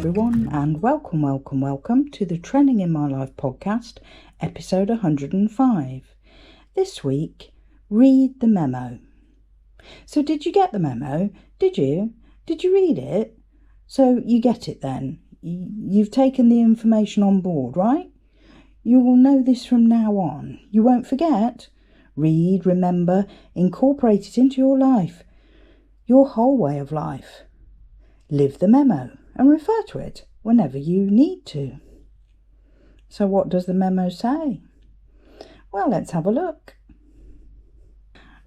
everyone, and welcome to the Trending in My Life podcast, episode 105. This week, read the memo. So did you get the memo? Did you read it? So you get it then. You've taken the information on board, right? You will know this from now on. You won't forget. Read, remember, incorporate it into your life, your whole way of life. Live the memo and refer to it whenever you need to. So what does the memo say? Well, let's have a look.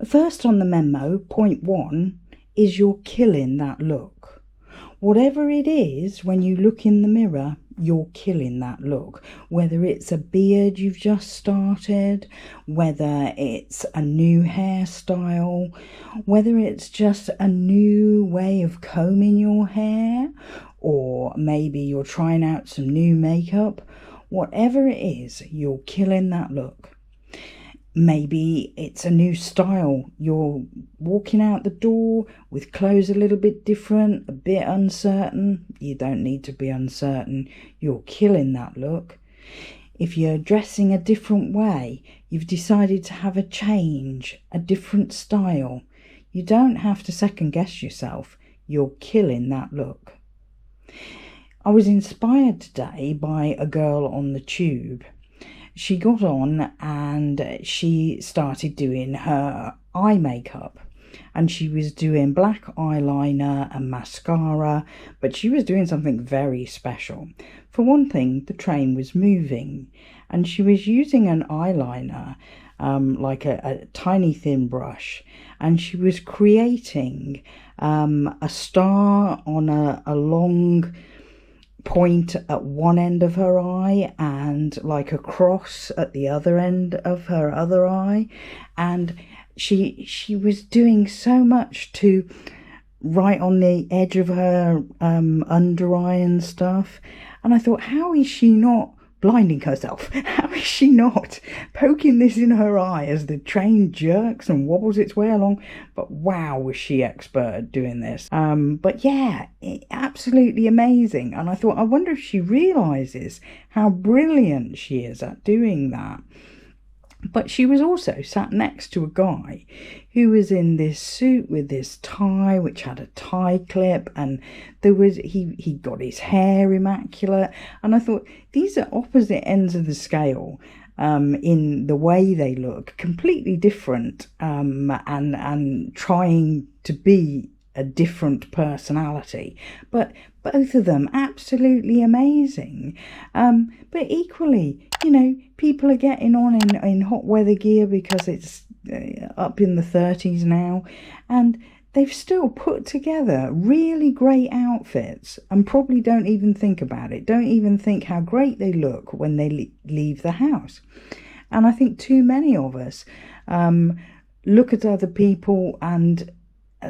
First on the memo, point 1, is you're killing that look. Whatever it is, when you look in the mirror, you're killing that look. Whether it's a beard you've just started, whether it's a new hairstyle, whether it's just a new way of combing your hair, or maybe you're trying out some new makeup. Whatever it is, you're killing that look. Maybe it's a new style. You're walking out the door with clothes a little bit different, a bit uncertain. You don't need to be uncertain. You're killing that look. If you're dressing a different way, you've decided to have a change, a different style. You don't have to second guess yourself. You're killing that look. I was inspired today by a girl on the tube. She got on and she started doing her eye makeup, and she was doing black eyeliner and mascara, but she was doing something very special. For one thing, the train was moving and she was using an eyeliner, like a tiny thin brush, and she was creating a star on a long point at one end of her eye and like a cross at the other end of her other eye, and she was doing so much to right on the edge of her under eye and stuff, and I thought, how is she not blinding herself? How is she not poking this in her eye as the train jerks and wobbles its way along? But wow, was she expert at doing this. But yeah, absolutely amazing. And I thought, I wonder if she realizes how brilliant she is at doing that. But she was also sat next to a guy who was in this suit with this tie, which had a tie clip, and he got his hair immaculate. And I thought, these are opposite ends of the scale in the way they look, completely different, and trying to be a different personality, but both of them absolutely amazing. But equally, people are getting on in hot weather gear because it's up in the 30s now, and they've still put together really great outfits and probably don't even think about it, don't even think how great they look when they leave the house. And I think too many of us look at other people and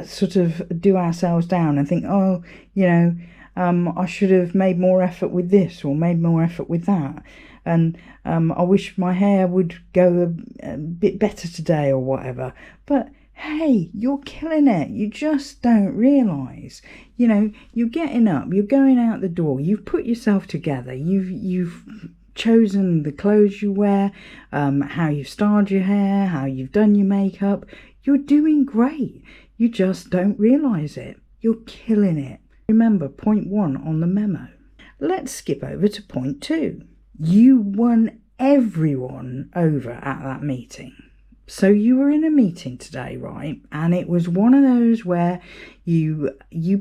sort of do ourselves down and think, I should have made more effort with this or made more effort with that, and I wish my hair would go a bit better today or whatever. But hey, you're killing it. You just don't realise. You're getting up, you're going out the door, you've put yourself together, you've chosen the clothes you wear, how you've styled your hair, how you've done your makeup. You're doing great. You just don't realise it. You're killing it. Remember point 1 on the memo. Let's skip over to point 2. You won everyone over at that meeting. So you were in a meeting today, right? And it was one of those where you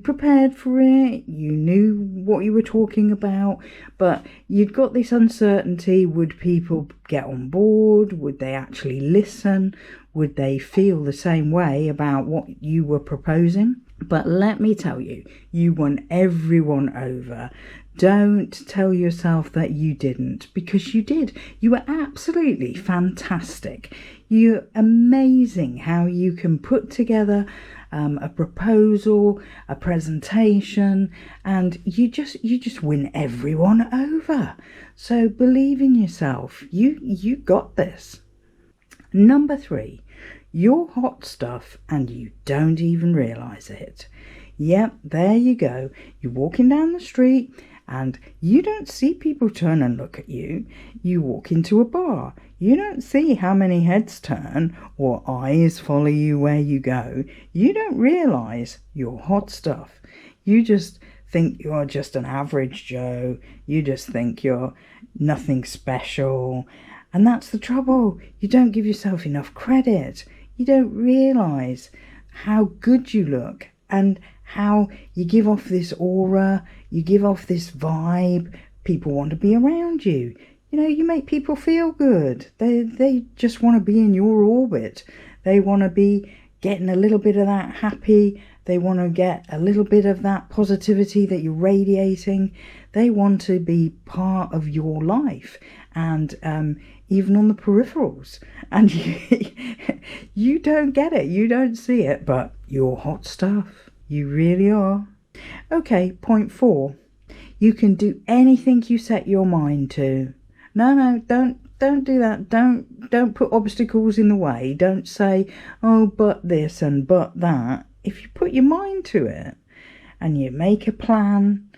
prepared for it, you knew what you were talking about, but you'd got this uncertainty. Would people get on board? Would they actually listen? Would they feel the same way about what you were proposing? But let me tell you, you won everyone over. Don't tell yourself that you didn't, because you did. You were absolutely fantastic. You're amazing how you can put together a proposal, a presentation, and you just win everyone over. So believe in yourself. You got this. Number 3, you're hot stuff and you don't even realise it. Yep, there you go. You're walking down the street And you don't see people turn and look at you. You walk into a bar. You don't see how many heads turn or eyes follow you where you go. You don't realise you're hot stuff. You just think you're just an average Joe. You just think you're nothing special. And that's the trouble. You don't give yourself enough credit. You don't realise how good you look and how you give off this aura, you give off this vibe. People want to be around you. You know, you make people feel good. They just want to be in your orbit. They want to be getting a little bit of that happy. They want to get a little bit of that positivity that you're radiating. They want to be part of your life, and even on the peripherals. And you don't get it. You don't see it, but you're hot stuff. You really are. Okay, point 4. You can do anything you set your mind to. No, don't do that. Don't put obstacles in the way. Don't say, oh, but this and but that. If you put your mind to it and you make a plan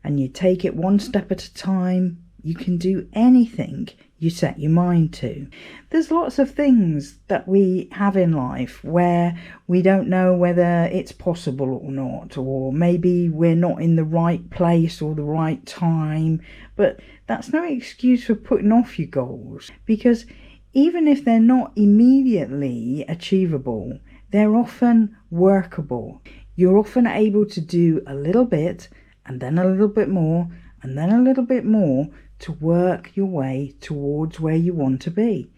and you take it one step at a time, you can do anything you set your mind to. There's lots of things that we have in life where we don't know whether it's possible or not, or maybe we're not in the right place or the right time, but that's no excuse for putting off your goals, because even if they're not immediately achievable, they're often workable. You're often able to do a little bit and then a little bit more and then a little bit more to work your way towards where you want to be.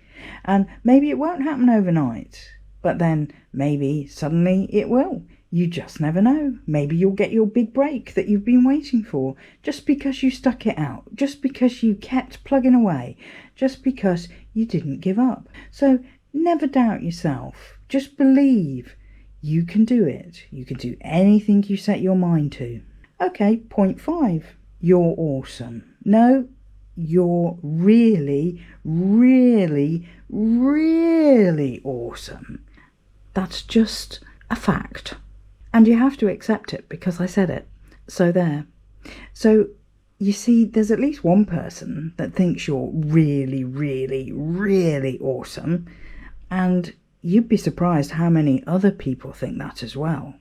And maybe it won't happen overnight, but then maybe suddenly it will. You just never know. Maybe you'll get your big break that you've been waiting for just because you stuck it out, just because you kept plugging away, just because you didn't give up. So never doubt yourself. Just believe you can do it. You can do anything you set your mind to. Okay, point 5. You're awesome. No, you're really, really, really awesome. That's just a fact. And you have to accept it because I said it. So there. So you see, there's at least one person that thinks you're really, really, really awesome. And you'd be surprised how many other people think that as well.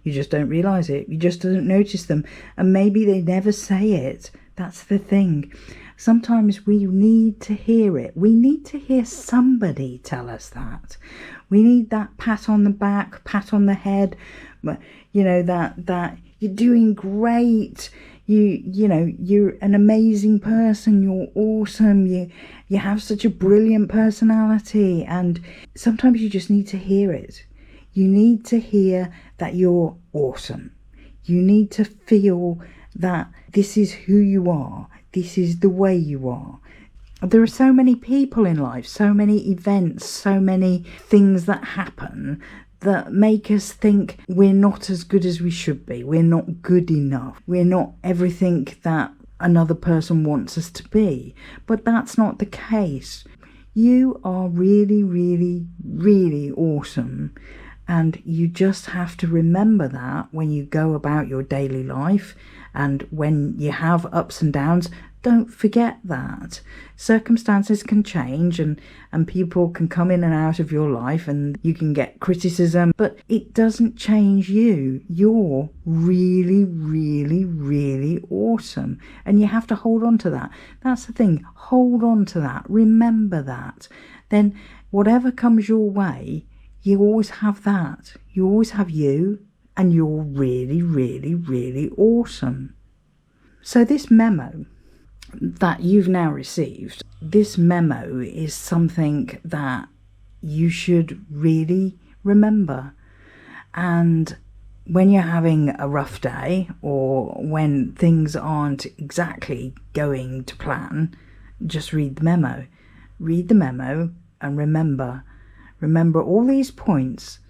You just don't realise it. You just don't notice them. And maybe they never say it. That's the thing. Sometimes we need to hear it. We need to hear somebody tell us that. We need that pat on the back, pat on the head. You know, that you're doing great. You know, you're an amazing person. You're awesome. You have such a brilliant personality. And sometimes you just need to hear it. You need to hear that you're awesome. You need to feel that this is who you are. This is the way you are. There are so many people in life, so many events, so many things that happen that make us think we're not as good as we should be. We're not good enough. We're not everything that another person wants us to be. But that's not the case. You are really, really, really awesome. And you just have to remember that when you go about your daily life and when you have ups and downs. Don't forget that. Circumstances can change and people can come in and out of your life and you can get criticism, but it doesn't change you. You're really, really, really awesome. And you have to hold on to that. That's the thing. Hold on to that. Remember that. Then whatever comes your way, you always have that. You always have you, and you're really, really, really awesome. So this memo that you've now received, this memo is something that you should really remember. And when you're having a rough day or when things aren't exactly going to plan, just read the memo. Read the memo and remember all these points.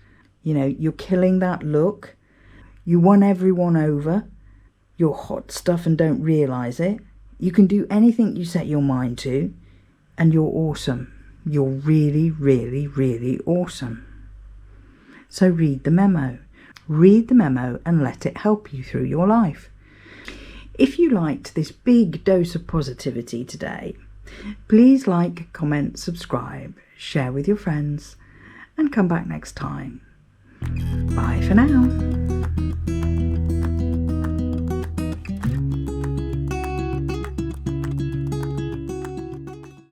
You know, you're killing that look. You won everyone over. You're hot stuff and don't realise it. You can do anything you set your mind to, and you're awesome. You're really, really, really awesome. So read the memo. Read the memo and let it help you through your life. If you liked this big dose of positivity today, please like, comment, subscribe, share with your friends, and come back next time. Bye for now.